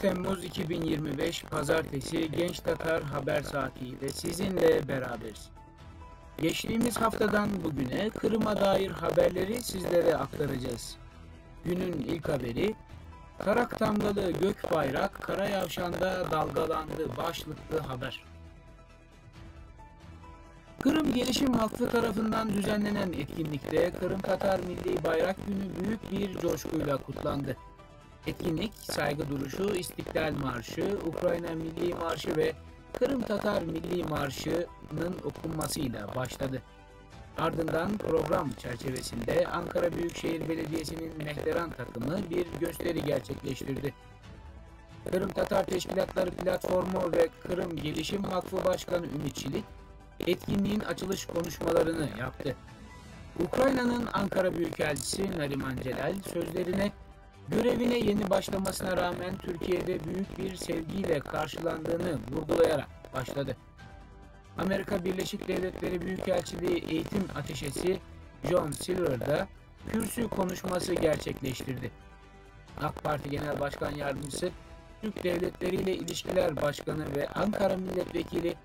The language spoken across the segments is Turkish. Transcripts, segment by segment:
Temmuz 2025 Pazartesi Genç Tatar Haber Saati ile sizinle beraberiz. Geçtiğimiz haftadan bugüne Kırım'a dair haberleri sizlere aktaracağız. Günün ilk haberi, Tarak damgalı gök bayrak Karayavşan'da dalgalandı başlıklı haber. Kırım Gelişim Vakfı tarafından düzenlenen etkinlikte Kırım Tatar Milli Bayrak Günü büyük bir coşkuyla kutlandı. Etkinlik, saygı duruşu, İstiklal Marşı, Ukrayna Milli Marşı ve Kırım Tatar Milli Marşı'nın okunmasıyla başladı. Ardından program çerçevesinde Ankara Büyükşehir Belediyesi'nin Mehteran takımı bir gösteri gerçekleştirdi. Kırım Tatar Teşkilatları Platformu ve Kırım Gelişim Vakfı Başkanı Ümit Çelik, etkinliğin açılış konuşmalarını yaptı. Ukrayna'nın Ankara Büyükelçisi Nariman Celal sözlerine, görevine yeni başlamasına rağmen Türkiye'de büyük bir sevgiyle karşılandığını vurgulayarak başladı. Amerika Birleşik Devletleri Büyükelçiliği Eğitim Ateşesi John Silver'da kürsü konuşması gerçekleştirdi. AK Parti Genel Başkan Yardımcısı, Türk Devletleri ile İlişkiler Başkanı ve Ankara Milletvekili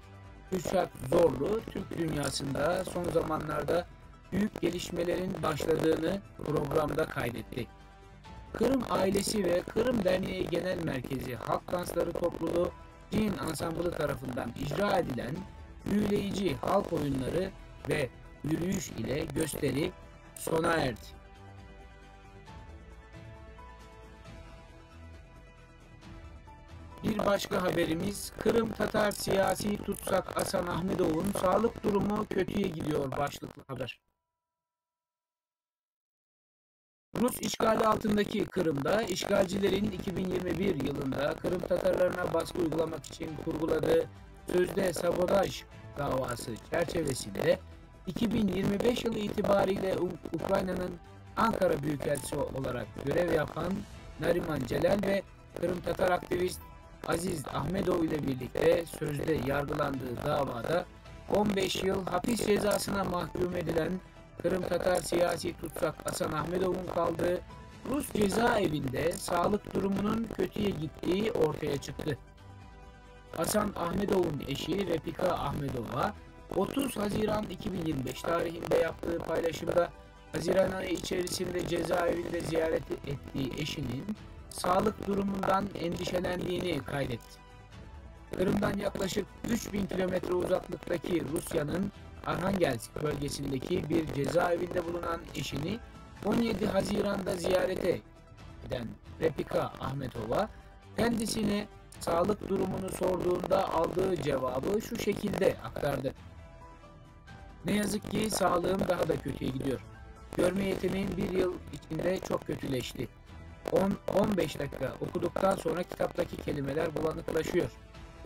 Kürşat Zorlu, Türk dünyasında son zamanlarda büyük gelişmelerin başladığını programda kaydetti. Kırım Ailesi ve Kırım Derneği Genel Merkezi Halk Dansları Topluluğu Cin Ansamblı tarafından icra edilen büyüleyici halk oyunları ve yürüyüş ile gösteri sona erdi. Bir başka haberimiz, Kırım Tatar siyasi tutsak Hasan Ahmedov'un sağlık durumu kötüye gidiyor başlıklı haber. Rus işgali altındaki Kırım'da işgalcilerin 2021 yılında Kırım Tatarlarına baskı uygulamak için kurguladığı sözde sabotaj davası çerçevesinde 2025 yılı itibariyle Ukrayna'nın Ankara Büyükelçisi olarak görev yapan Nariman Celal ve Kırım Tatar aktivist Aziz Ahmedov ile birlikte sözde yargılandığı davada 15 yıl hapis cezasına mahkum edilen Kırım Tatar siyasi tutsak Hasan Ahmedov'un kaldığı Rus cezaevinde sağlık durumunun kötüye gittiği ortaya çıktı. Hasan Ahmedov'un eşi Repika Ahmedov'a 30 Haziran 2025 tarihinde yaptığı paylaşımda Haziran ayı içerisinde cezaevinde ziyaret ettiği eşinin sağlık durumundan endişelendiğini kaydetti. Kırım'dan yaklaşık 3000 kilometre uzaklıktaki Rusya'nın Arhangelsk bölgesindeki bir cezaevinde bulunan eşini 17 Haziran'da ziyarete giden Repika Ahmedova kendisine sağlık durumunu sorduğunda aldığı cevabı şu şekilde aktardı. Ne yazık ki sağlığım daha da kötüye gidiyor. Görme yeteneğim bir yıl içinde çok kötüleşti. 10-15 dakika okuduktan sonra kitaptaki kelimeler bulanıklaşıyor.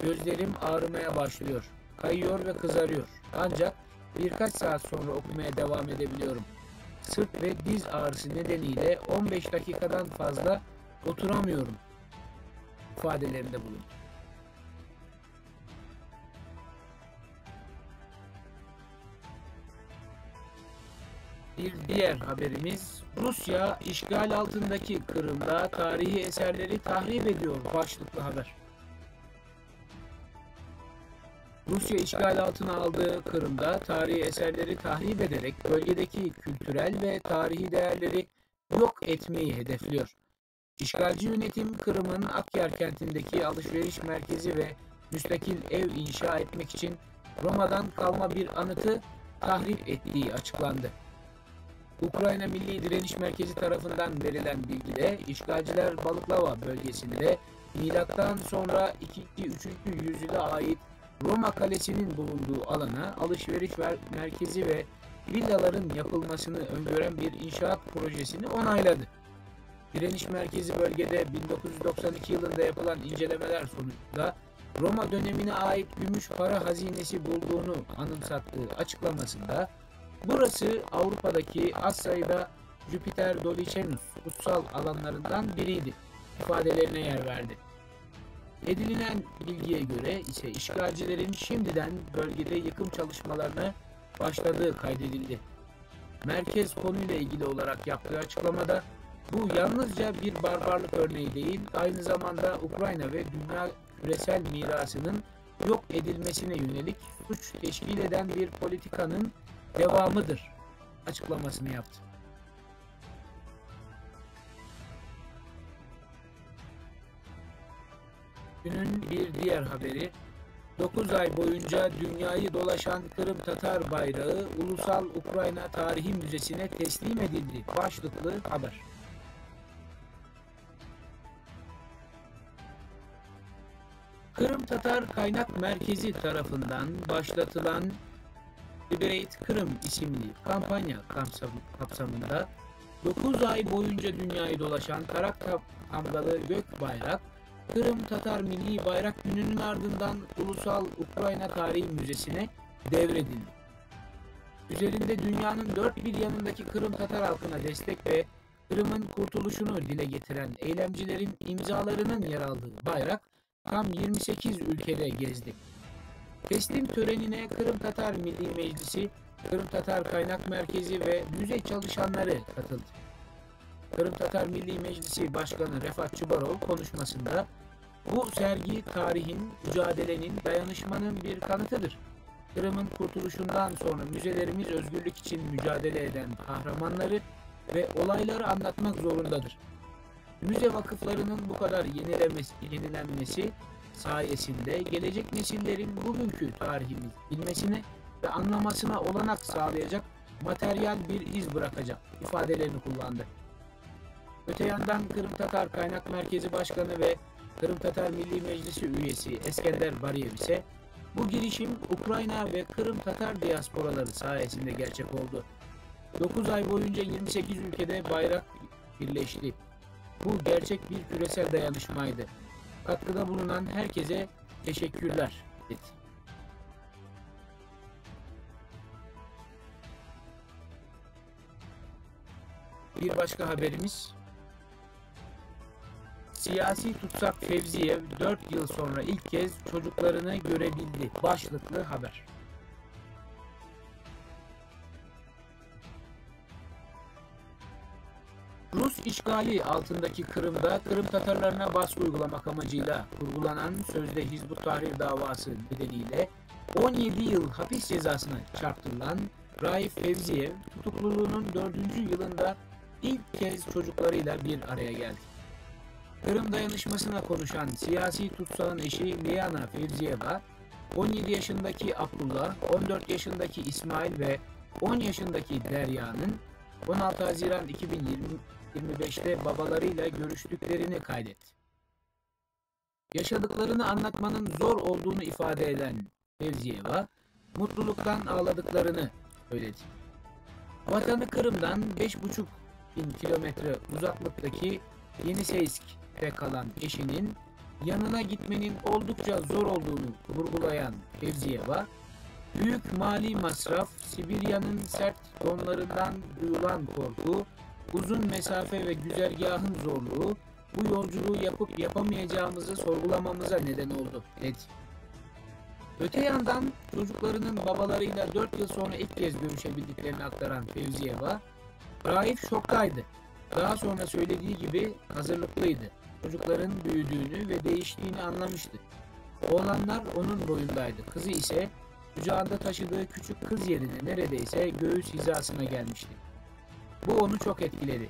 Gözlerim ağrımaya başlıyor. Kayıyor ve kızarıyor. Ancak birkaç saat sonra okumaya devam edebiliyorum. Sırt ve diz ağrısı nedeniyle 15 dakikadan fazla oturamıyorum ifadelerinde bulundu. Bir diğer haberimiz, Rusya işgal altındaki Kırım'da tarihi eserleri tahrip ediyor başlıklı haber. Rusya işgal altına aldığı Kırım'da tarihi eserleri tahrip ederek bölgedeki kültürel ve tarihi değerleri yok etmeyi hedefliyor. İşgalci yönetim Kırım'ın Akyar kentindeki alışveriş merkezi ve müstakil ev inşa etmek için Roma'dan kalma bir anıtı tahrip ettiği açıklandı. Ukrayna Milli Direniş Merkezi tarafından verilen bilgide işgalciler Balıklava bölgesinde milattan sonra 2-3. yüzyıla ait Roma Kalesi'nin bulunduğu alana alışveriş merkezi ve villaların yapılmasını öngören bir inşaat projesini onayladı. Direniş merkezi bölgede 1992 yılında yapılan incelemeler sonucunda Roma dönemine ait gümüş para hazinesi bulduğunu anımsattığı açıklamasında, burası Avrupa'daki az sayıda Jupiter Dolichos kutsal alanlarından biriydi ifadelerine yer verdi. Edinilen bilgiye göre ise işgalcilerin şimdiden bölgede yıkım çalışmalarına başladığı kaydedildi. Merkez konuyla ilgili olarak yaptığı açıklamada Bu yalnızca bir barbarlık örneği değil, aynı zamanda Ukrayna ve dünya küresel mirasının yok edilmesine yönelik suç teşkil eden bir politikanın devamıdır açıklamasını yaptı. Günün bir diğer haberi, 9 ay boyunca dünyayı dolaşan Kırım Tatar bayrağı Ulusal Ukrayna Tarihi Müzesi'ne teslim edildi başlıklı haber. Kırım Tatar Kaynak Merkezi tarafından başlatılan Liberate Kırım isimli kampanya kapsamında 9 ay boyunca dünyayı dolaşan kara kamgalı gök bayrak, Kırım Tatar Milli Bayrak Günü'nün ardından Ulusal Ukrayna Tarihi Müzesi'ne devredildi. Üzerinde dünyanın dört bir yanındaki Kırım Tatar halkına destek ve Kırım'ın kurtuluşunu dile getiren eylemcilerin imzalarının yer aldığı bayrak tam 28 ülkede gezdi. Teslim törenine Kırım Tatar Milli Meclisi, Kırım Tatar Kaynak Merkezi ve müze çalışanları katıldı. Kırım Tatar Milli Meclisi Başkanı Refat Çubarov konuşmasında bu sergi tarihin, mücadelenin, dayanışmanın bir kanıtıdır. Kırım'ın kurtuluşundan sonra müzelerimiz özgürlük için mücadele eden kahramanları ve olayları anlatmak zorundadır. Müze vakıflarının bu kadar yenilenmesi sayesinde gelecek nesillerin bugünkü tarihimizi bilmesine ve anlamasına olanak sağlayacak materyal bir iz bırakacak ifadelerini kullandı. Öte yandan Kırım Tatar Kaynak Merkezi Başkanı ve Kırım Tatar Milli Meclisi üyesi Eskender Bariyev ise bu girişim Ukrayna ve Kırım Tatar diasporaları sayesinde gerçek oldu. 9 ay boyunca 28 ülkede bayrak birleşti. Bu gerçek bir küresel dayanışmaydı. Katkıda bulunan herkese teşekkürler dedi. Bir başka haberimiz, siyasi tutsak Fevziyev 4 yıl sonra ilk kez çocuklarını görebildi başlıklı haber. Rus işgali altındaki Kırım'da Kırım Tatarlarına baskı uygulamak amacıyla kurgulanan sözde Hizbut Tahrir davası nedeniyle 17 yıl hapis cezasına çarptırılan Raif Fevziyev tutukluluğunun 4. yılında ilk kez çocuklarıyla bir araya geldi. Kırım dayanışmasına konuşan siyasi tutsağın eşi Liana Fevziyeva, 17 yaşındaki Abdullah, 14 yaşındaki İsmail ve 10 yaşındaki Derya'nın 16 Haziran 2025'te babalarıyla görüştüklerini kaydetti. Yaşadıklarını anlatmanın zor olduğunu ifade eden Fevziyeva, mutluluktan ağladıklarını söyledi. Vatanı Kırım'dan 5,5 bin kilometre uzaklıktaki Yeniseysk'te kalan eşinin yanına gitmenin oldukça zor olduğunu vurgulayan Fevziyeva, büyük mali masraf, Sibirya'nın sert donlarından duyulan korku, uzun mesafe ve güzergahın zorluğu bu yolculuğu yapıp yapamayacağımızı sorgulamamıza neden oldu dedi. Öte yandan çocuklarının babalarıyla 4 yıl sonra ilk kez görüşebildiklerini aktaran Fevziyeva, Raif şoktaydı. Daha sonra söylediği gibi hazırlıklıydı. Çocukların büyüdüğünü ve değiştiğini anlamıştı. Oğlanlar onun boyundaydı. Kızı ise kucağında taşıdığı küçük kız yerine neredeyse göğüs hizasına gelmişti. Bu onu çok etkiledi.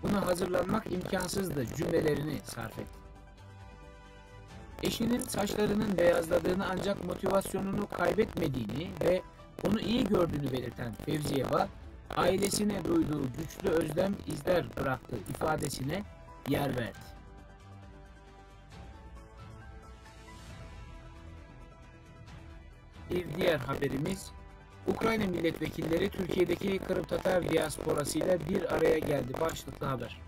Buna hazırlanmak imkansızdı cümlelerini sarf etti. Eşinin saçlarının beyazladığını ancak motivasyonunu kaybetmediğini ve onu iyi gördüğünü belirten Fevziyeva, ailesine duyduğu güçlü özlem izler bıraktığı ifadesine yer verdi. Bir diğer haberimiz, Ukrayna milletvekilleri Türkiye'deki Kırım Tatar diasporasıyla bir araya geldi başlıklı haber.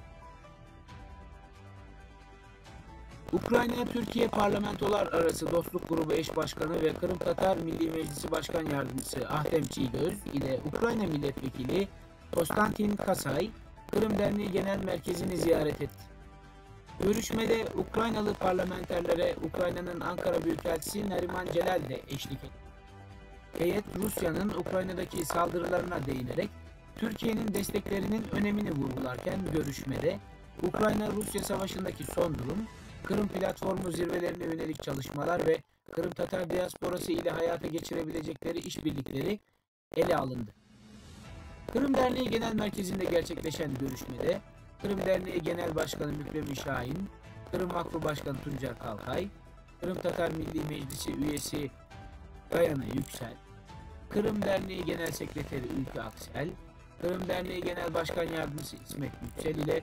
Ukrayna-Türkiye Parlamentolar Arası Dostluk Grubu Eş Başkanı ve Kırım Tatar Milli Meclisi Başkan Yardımcısı Ahtem Çiğgöz ile Ukrayna Milletvekili Konstantin Kasay, Kırım Derneği Genel Merkezi'ni ziyaret etti. Görüşmede Ukraynalı parlamenterlere Ukrayna'nın Ankara Büyükelçisi Nariman Celal de eşlik etti. Heyet Rusya'nın Ukrayna'daki saldırılarına değinerek Türkiye'nin desteklerinin önemini vurgularken görüşmede Ukrayna-Rusya savaşındaki son durum, Kırım Platformu zirvelerine yönelik çalışmalar ve Kırım Tatar diasporası ile hayata geçirebilecekleri işbirlikleri ele alındı. Kırım Derneği Genel Merkezi'nde gerçekleşen görüşmede Kırım Derneği Genel Başkanı Mükremin Şahin, Kırım Vakfı Başkanı Tuncer Kalkay, Kırım Tatar Milli Meclisi üyesi Gayana Yüksel, Kırım Derneği Genel Sekreteri Ülke Aksel, Kırım Derneği Genel Başkan Yardımcısı İsmet Yüksel ile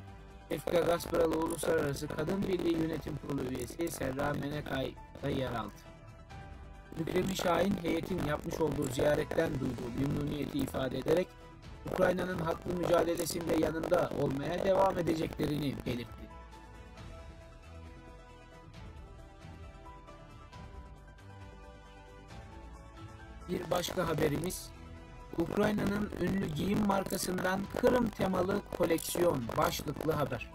Efka Gasparalı Uluslararası Kadın Birliği Yönetim Kurulu üyesi Serra Menekay da yer aldı. Mükremin Şahin heyetin yapmış olduğu ziyaretten duyduğu memnuniyeti ifade ederek Ukrayna'nın haklı mücadelesinde yanında olmaya devam edeceklerini belirtti. Bir başka haberimiz, Ukrayna'nın ünlü giyim markasından Kırım temalı koleksiyon başlıklı haber.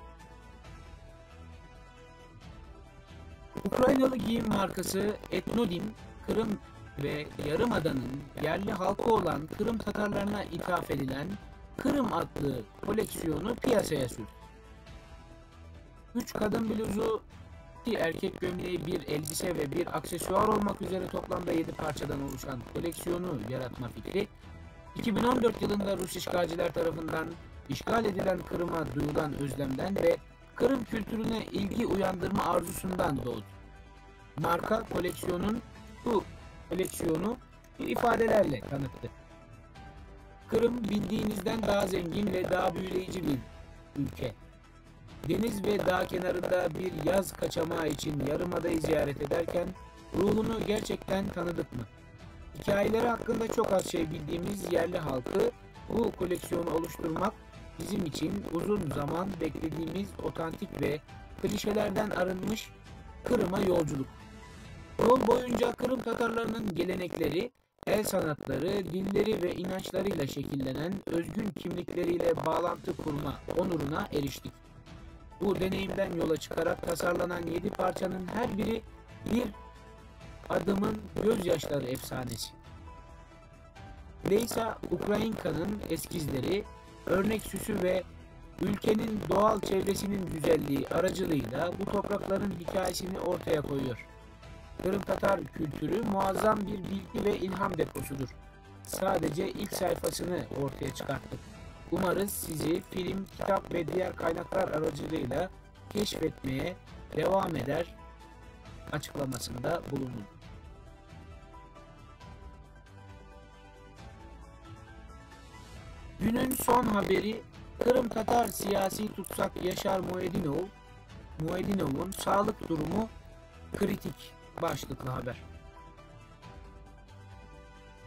Ukraynalı giyim markası Etnodim, Kırım ve Yarımada'nın yerli halkı olan Kırım Tatarlarına ithaf edilen Kırım adlı koleksiyonu piyasaya sürdü. 3 kadın bluzu, 2 erkek gömleği, bir elbise ve bir aksesuar olmak üzere toplamda 7 parçadan oluşan koleksiyonu yaratma fikri, 2014 yılında Rus işgalciler tarafından işgal edilen Kırım'a duyulan özlemden ve Kırım kültürüne ilgi uyandırma arzusundan doğdu. Marka bu koleksiyonu ifadelerle tanıttı. Kırım bildiğinizden daha zengin ve daha büyüleyici bir ülke. Deniz ve dağ kenarında bir yaz kaçamağı için Yarımada'yı ziyaret ederken ruhunu gerçekten tanıdık mı? Hikayeleri hakkında çok az şey bildiğimiz yerli halkı bu koleksiyonu oluşturmak bizim için uzun zaman beklediğimiz otantik ve klişelerden arınmış Kırım'a yolculuk. Yol boyunca Kırım Tatarlarının gelenekleri, el sanatları, dilleri ve inançlarıyla şekillenen özgün kimlikleriyle bağlantı kurma onuruna eriştik. Bu deneyimden yola çıkarak tasarlanan 7 parçanın her biri bir adımın gözyaşları efsanesi. Leysa Ukrayinka'nın eskizleri, örnek süsü ve ülkenin doğal çevresinin güzelliği aracılığıyla bu toprakların hikayesini ortaya koyuyor. Kırım Tatar kültürü muazzam bir bilgi ve ilham deposudur. Sadece ilk sayfasını ortaya çıkarttık. Umarız sizi film, kitap ve diğer kaynaklar aracılığıyla keşfetmeye devam eder açıklamasında bulundu. Günün son haberi, Kırım Tatar siyasi tutsak Yaşar Muedinov'un sağlık durumu kritik başlıklı haber.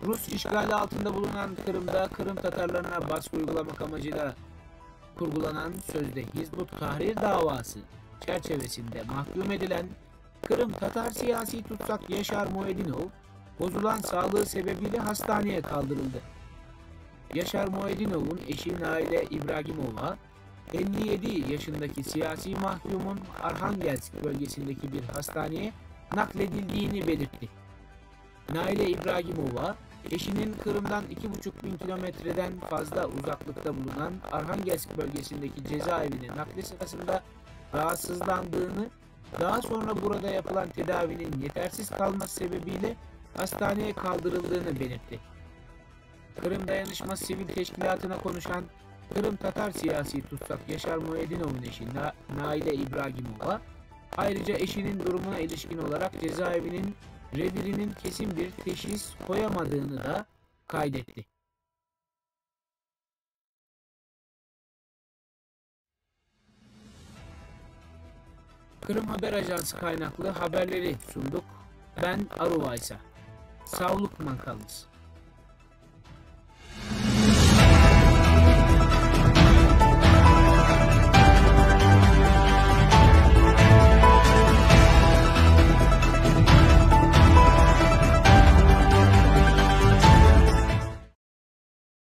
Rus işgali altında bulunan Kırım'da Kırım Tatarlarına baskı uygulamak amacıyla kurgulanan sözde Hizbut Tahrir davası çerçevesinde mahkum edilen Kırım Tatar siyasi tutsak Yaşar Muedinov, bozulan sağlığı sebebiyle hastaneye kaldırıldı. Yaşar Muedinov'un eşi Naile İbragimova, 57 yaşındaki siyasi mahkumun Arhangelsk bölgesindeki bir hastaneye nakledildiğini belirtti. Naile İbragimova, eşinin Kırım'dan 2,5 bin kilometreden fazla uzaklıkta bulunan Arhangelsk bölgesindeki cezaevine nakli sırasında rahatsızlandığını, daha sonra burada yapılan tedavinin yetersiz kalması sebebiyle hastaneye kaldırıldığını belirtti. Kırım Dayanışması Sivil Teşkilatı'na konuşan Kırım Tatar siyasi tutsak Yaşar Muedinov'un eşi Naile İbragimova, ayrıca eşinin durumuna ilişkin olarak cezaevinin revirinin kesin bir teşhis koyamadığını da kaydetti. Kırım Haber Ajansı kaynaklı haberleri sunduk. Ben Aruvaysa. Sağlıkla kalınız.